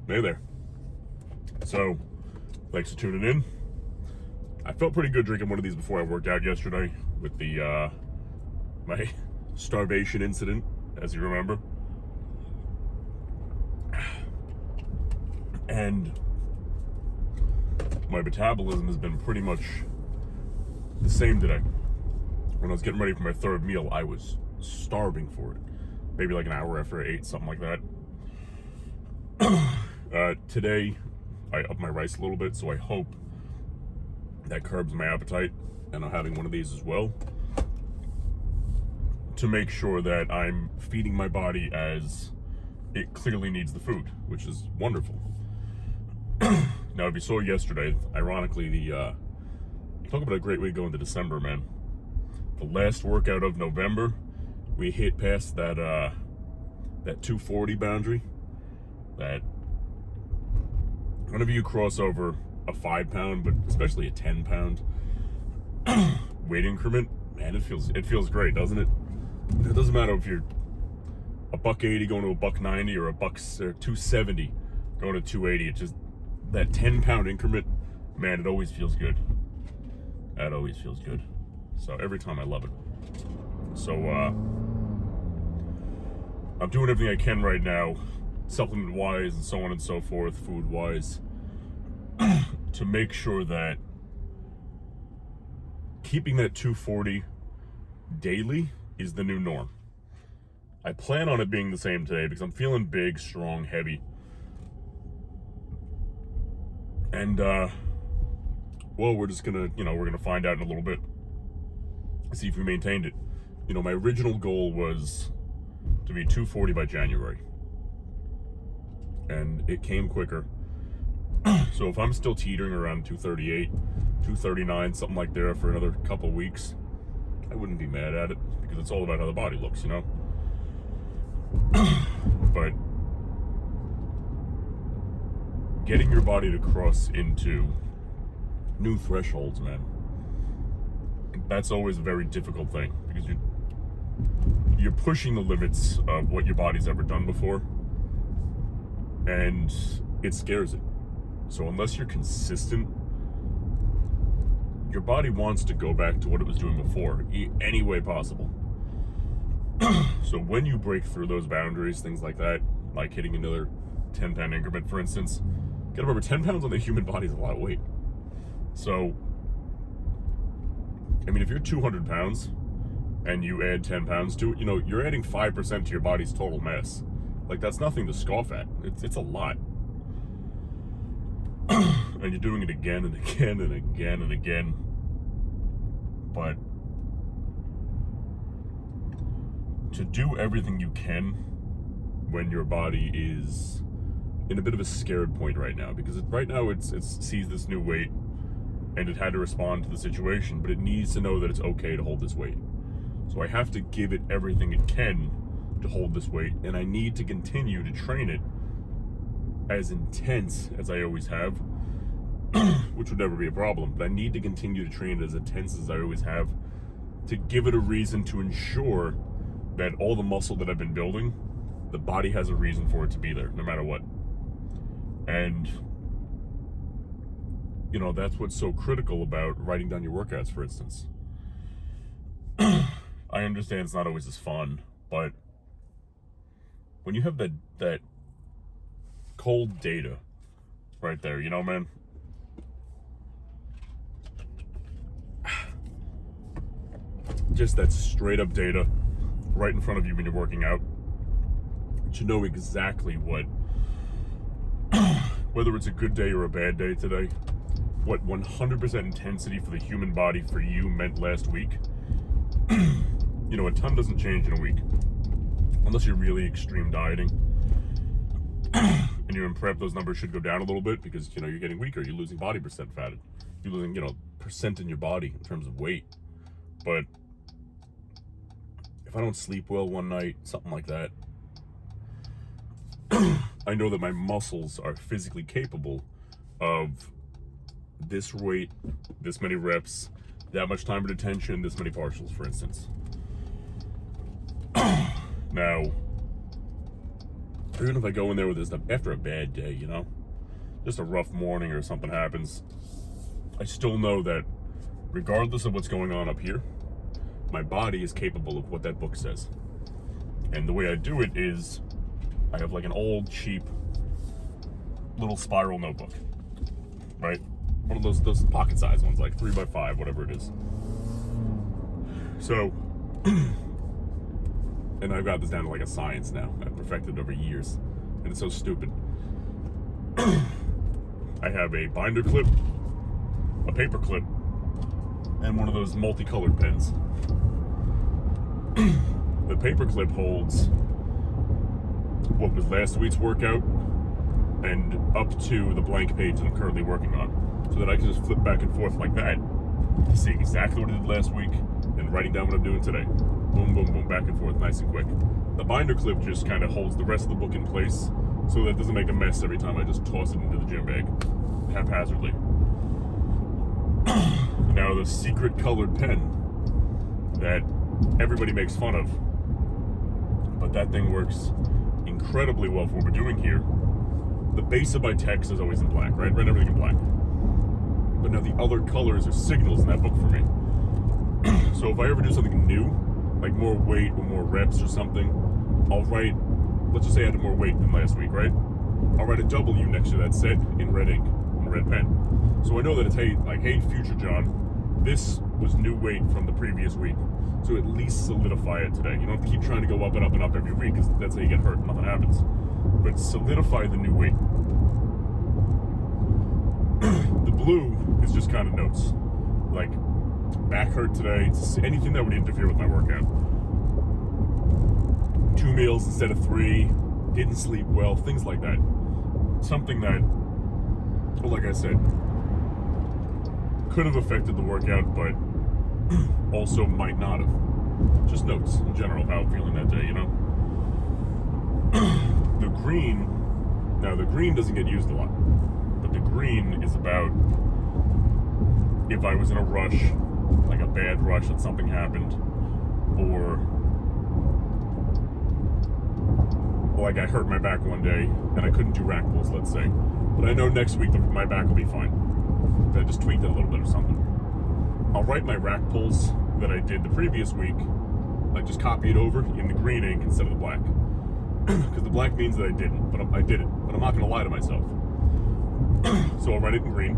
Hey there. So, thanks for tuning in. I felt pretty good drinking one of these before I worked out yesterday with the my starvation incident, as you remember. And my metabolism has been pretty much the same today. When I was getting ready for my third meal, I was starving for it. Maybe like an hour after I ate, something like that. Today, I upped my rice a little bit, so I hope that curbs my appetite, and I'm having one of these as well to make sure that I'm feeding my body as it clearly needs the food, which is wonderful. Now, if you saw yesterday, ironically, talk about a great way to go into December, man. The last workout of November, we hit past that 240 boundary. That whenever you cross over a 5-pound, but especially a 10-pound weight increment, man, it feels great, doesn't it? It doesn't matter if you're a $180 going to a $190 or a $270 going to 280. It's just that 10-pound increment, man. It always feels good. That always feels good. So every time, I love it. So I'm doing everything I can right now, supplement wise and so on and so forth, food wise, to make sure that keeping that 240 daily is the new norm. I plan on it being the same today because I'm feeling big, strong, heavy. And well, we're just gonna, we're gonna find out in a little bit. See if we maintained it. My original goal was to be 240 by January. And it came quicker. So if I'm still teetering around 238, 239, something like there for another couple weeks, I wouldn't be mad at it because it's all about how the body looks, But getting your body to cross into new thresholds, man, that's always a very difficult thing because you're pushing the limits of what your body's ever done before, and it scares it. So unless you're consistent, your body wants to go back to what it was doing before, any way possible. So when you break through those boundaries, things like that, like hitting another 10-pound increment, for instance, gotta remember, 10 pounds on the human body is a lot of weight. So, if you're 200 pounds and you add 10 pounds to it, you're adding 5% to your body's total mass. Like, that's nothing to scoff at. It's a lot. And you're doing it again and again and again and again. But to do everything you can when your body is in a bit of a scared point right now, because right now it sees this new weight and it had to respond to the situation, but it needs to know that it's okay to hold this weight. So I have to give it everything it can to hold this weight, and I need to continue to train it as intense as I always have, which would never be a problem, but I need to continue to train it as intense as I always have to give it a reason to ensure that all the muscle that I've been building, the body has a reason for it to be there, no matter what. And, that's what's so critical about writing down your workouts, for instance. I understand it's not always as fun, but when you have that cold data right there, man, just that straight up data right in front of you when you're working out, you know exactly whether it's a good day or a bad day today, what 100% intensity for the human body for you meant last week. A ton doesn't change in a week unless you're really extreme dieting and you're in prep. Those numbers should go down a little bit because you're getting weaker, you're losing body percent fat, you're losing percent in your body in terms of weight. But if I don't sleep well one night, something like that, I know that my muscles are physically capable of this weight, this many reps, that much time at attention, this many partials, for instance. Now, Or even if I go in there with this stuff after a bad day, you know, just a rough morning or something happens, I still know that regardless of what's going on up here, my body is capable of what that book says. And the way I do it is I have like an old, cheap little spiral notebook, right? One of those pocket-sized ones, like 3x5, whatever it is. So, and I've got this down to like a science now. I've perfected it over years, and it's so stupid. I have a binder clip, a paper clip, and one of those multicolored pens. The paper clip holds what was last week's workout and up to the blank page that I'm currently working on, so that I can just flip back and forth like that, see exactly what I did last week, and writing down what I'm doing today. Boom, boom, boom, back and forth, nice and quick. The binder clip just kind of holds the rest of the book in place so that it doesn't make a mess every time I just toss it into the gym bag haphazardly. Now the secret colored pen that everybody makes fun of, but that thing works incredibly well for what we're doing here. The base of my text is always in black, right? Write everything in black. But now the other colors are signals in that book for me. So if I ever do something new, like more weight or more reps or something, I'll write, let's just say I had more weight than last week, right? I'll write a W next to that set in red ink, in red pen. So I know that it's, hey, like, hey, future John, this was new weight from the previous week. So at least solidify it today. You don't have to keep trying to go up and up and up every week, because that's how you get hurt and nothing happens. But solidify the new weight. The blue is just kind of notes. Like, back hurt today, anything that would interfere with my workout. 2 meals instead of 3, didn't sleep well, things like that. Something that, well, like I said, could have affected the workout, but also might not have. Just notes in general how I'm feeling that day, you know? The green, now the green doesn't get used a lot, but the green is about if I was in a rush, like a bad rush that something happened, or like I hurt my back one day and I couldn't do rack pulls, let's say. But I know next week my back will be fine. I just tweaked it a little bit or something. I'll write my rack pulls that I did the previous week, like just copy it over in the green ink instead of the black. Because the black means that I didn't, but I did it. But I'm not gonna lie to myself. So I'll write it in green,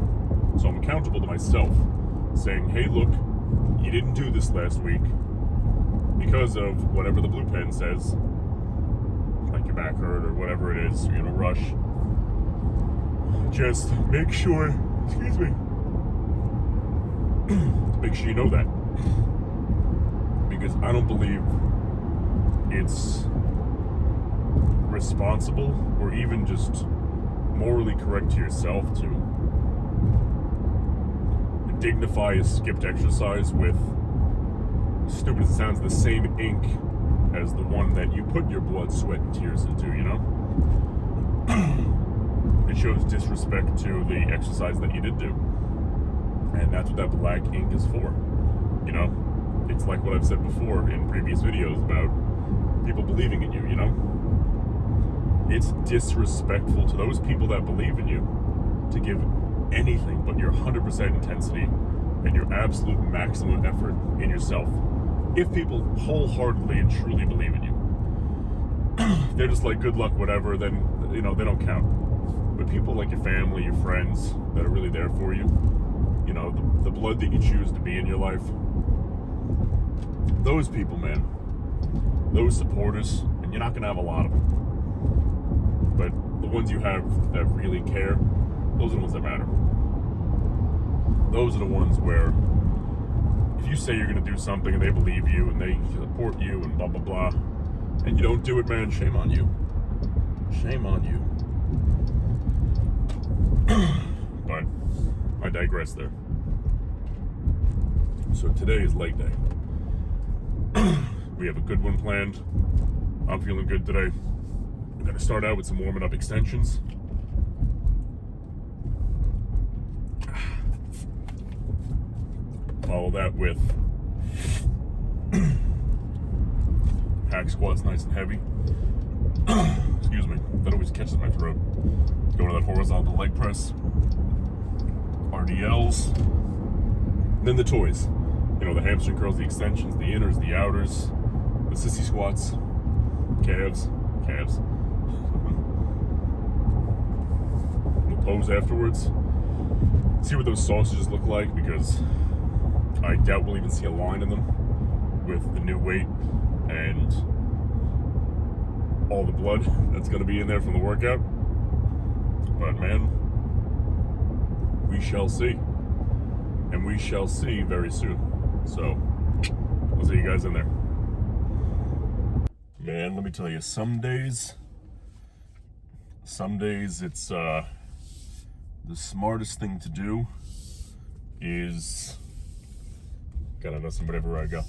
so I'm accountable to myself, saying, hey, look, you didn't do this last week because of whatever the blue pen says, like your back hurt or whatever it is, you're in a rush. Just make sure, excuse me, make sure you know that. Because I don't believe it's responsible or even just morally correct to yourself to dignify a skipped exercise with, stupid as it sounds, the same ink as the one that you put your blood, sweat, and tears into, you know? It shows disrespect to the exercise that you did do. And that's what that black ink is for, you know? It's like what I've said before in previous videos about people believing in you, you know? It's disrespectful to those people that believe in you to give anything but your 100% intensity and your absolute maximum effort in yourself. If people wholeheartedly and truly believe in you, they're just like, good luck, whatever, then, you know, they don't count. But people like your family, your friends that are really there for you, you know, the blood that you choose to be in your life, those people, man, those supporters, and you're not going to have a lot of them. But the ones you have that really care, those are the ones that matter. Those are the ones where if you say you're going to do something and they believe you and they support you and blah, blah, blah, and you don't do it, man, shame on you. Shame on you. But I digress there. So today is leg day. We have a good one planned. I'm feeling good today. I'm going to start out with some warming up extensions. Follow that with hack squats, nice and heavy. Excuse me. That always catches my throat. Go to that horizontal leg press. RDLs. Then the toys. You know, the hamstring curls, the extensions, the inners, the outers, the sissy squats, calves. We'll pose afterwards. See what those sausages look like, because I doubt we'll even see a line in them with the new weight and all the blood that's going to be in there from the workout. But man, we shall see. And we shall see very soon. So, I'll see you guys in there. Man, let me tell you, some days it's the smartest thing to do is gotta know somebody everywhere I go.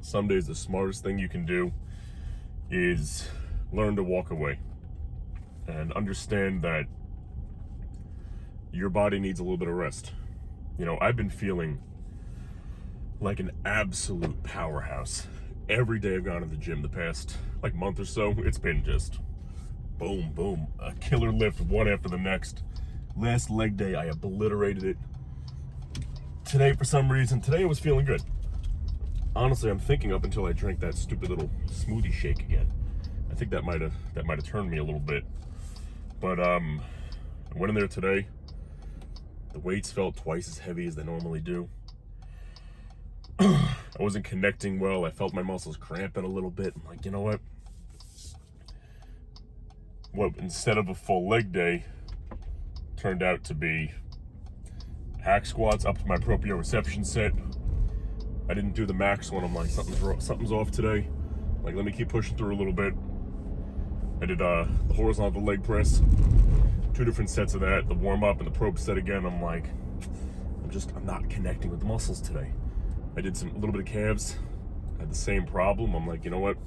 Some days the smartest thing you can do is learn to walk away and understand that your body needs a little bit of rest. You know, I've been feeling like an absolute powerhouse. Every day I've gone to the gym the past month or so, it's been just boom, boom, a killer lift one after the next. Last leg day, I obliterated it. Today, for some reason, I was feeling good. Honestly, I'm thinking up until I drank that stupid little smoothie shake again. I think that might have turned me a little bit. But I went in there today. The weights felt twice as heavy as they normally do. I wasn't connecting well. I felt my muscles cramping a little bit. I'm like, you know what? Instead of a full leg day, turned out to be hack squats up to my proprioception set. I didn't do the max one. I'm like, something's off today. Like, let me keep pushing through a little bit. I did the horizontal leg press, 2 different sets of that, the warm up and the probe set again. I'm like, I'm not connecting with the muscles today. I did a little bit of calves, had the same problem. I'm like, you know what?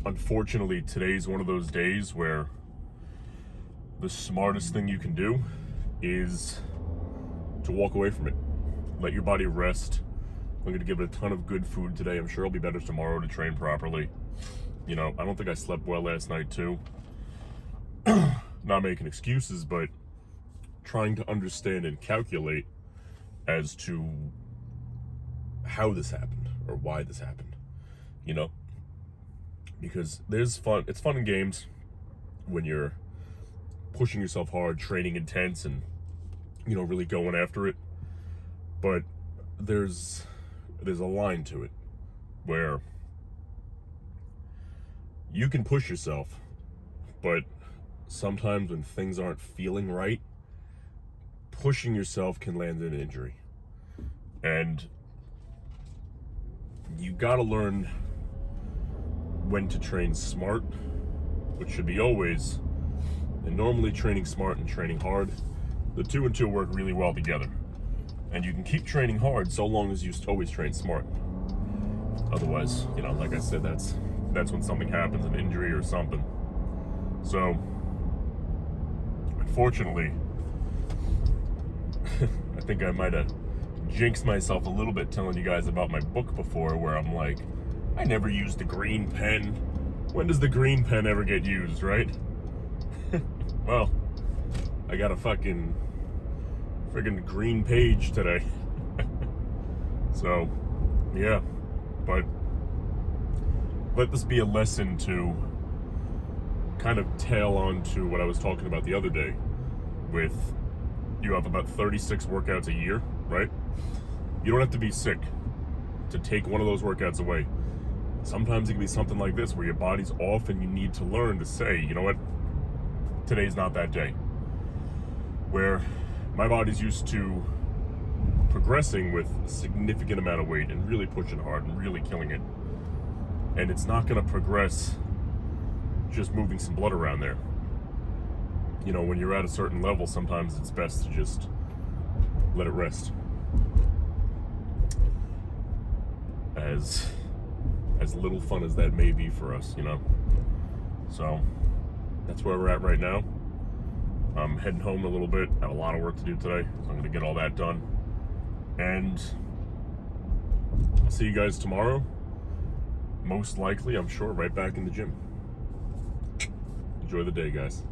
Unfortunately, today's one of those days where the smartest thing you can do is to walk away from it. Let your body rest. I'm going to give it a ton of good food today. I'm sure I'll be better tomorrow to train properly. You know, I don't think I slept well last night too. Not making excuses, but trying to understand and calculate as to how this happened or why this happened, you know, because it's fun in games when you're pushing yourself hard, training intense, and, you know, really going after it. But there's a line to it where you can push yourself, but sometimes when things aren't feeling right, pushing yourself can land in an injury. And you gotta learn when to train smart, which should be always, and normally training smart and training hard, the 2 and 2 work really well together. And you can keep training hard so long as you always train smart. Otherwise, you know, like I said, that's when something happens, an injury or something. So, unfortunately, I think I might have jinxed myself a little bit telling you guys about my book before, where I'm like, I never used the green pen. When does the green pen ever get used, right? Well, I got a friggin' green page today. So, yeah, but let this be a lesson to kind of tail on to what I was talking about the other day with, you have about 36 workouts a year, right? You don't have to be sick to take one of those workouts away. Sometimes it can be something like this where your body's off and you need to learn to say, you know what, today's not that day. Where my body's used to progressing with a significant amount of weight and really pushing hard and really killing it. And it's not going to progress just moving some blood around there. You know, when you're at a certain level, sometimes it's best to just let it rest. As little fun as that may be for us, you know. So that's where we're at right now. I'm heading home in a little bit. I have a lot of work to do today, so I'm going to get all that done. And I'll see you guys tomorrow. most likely, I'm sure, right back in the gym. Enjoy the day, guys.